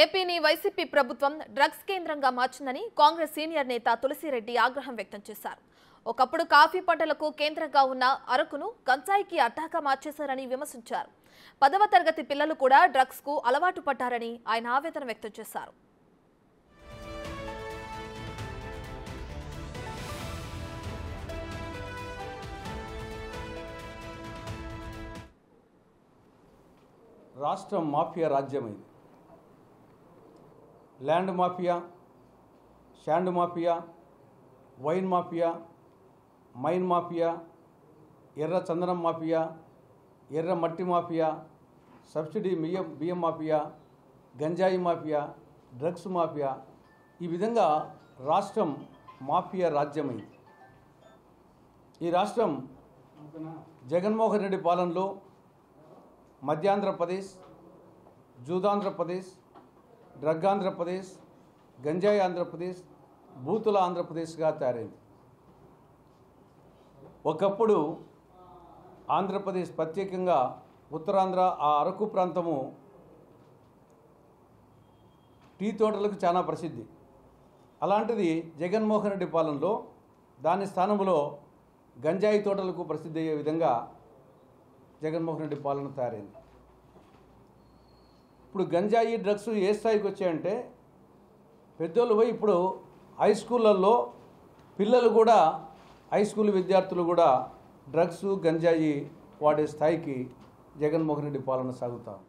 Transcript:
ఏపీని వైసీపీ ప్రభుత్వం డ్రగ్స్ కేంద్రంగా మార్చిందని కాంగ్రెస్ సీనియర్ నేత తులసిరెడ్డి ఆగ్రహం వ్యక్తం చేశారు. ఒకప్పుడు కాఫీ పంటలకు కేంద్రంగా ఉన్న అరకును గంజాయికి అడ్డాగా మార్చేశారని విమర్శించారు. 10వ తరగతి పిల్లలు కూడా డ్రగ్స్ కు అలవాటు పడ్డారని ఆయన ఆవేదన వ్యక్తం చేశారు. రాష్ట్రం మాఫియా రాజ్యమైంది. Land mafia, sand mafia, wine mafia, mine mafia, ఎర్ర చందనం మాఫియా, ఎర్ర మట్టి మాఫియా, సబ్సిడీ బియ్యం మాఫియా, గంజాయి మాఫియా, డ్రగ్స్ మాఫియా, ఈ విధంగా రాష్ట్రం మాఫియా రాజ్యమైంది. ఈ రాష్ట్రం జగన్మోహన్ రెడ్డి పాలనలో మధ్యాంధ్రప్రదేశ్, జూదాంధ్రప్రదేశ్, డ్రగ్ ఆంధ్రప్రదేశ్, గంజాయి ఆంధ్రప్రదేశ్, బూతుల ఆంధ్రప్రదేశ్గా తయారైంది. ఒకప్పుడు ఆంధ్రప్రదేశ్ ప్రత్యేకంగా ఉత్తరాంధ్ర ఆ అరకు ప్రాంతము టీ తోటలకు చాలా ప్రసిద్ధి. అలాంటిది జగన్మోహన్ రెడ్డి పాలనలో దాని స్థానంలో గంజాయి తోటలకు ప్రసిద్ధి అయ్యే విధంగా జగన్మోహన్ రెడ్డి పాలన తయారైంది. ఇప్పుడు గంజాయి డ్రగ్స్ ఏ స్థాయికి వచ్చాయంటే పెద్దోళ్ళు పోయి ఇప్పుడు హై స్కూళ్ళల్లో పిల్లలు కూడా, హై స్కూల్ విద్యార్థులు కూడా డ్రగ్స్ గంజాయి వాడే స్థాయికి జగన్మోహన్ రెడ్డి పాలన సాగుతాం.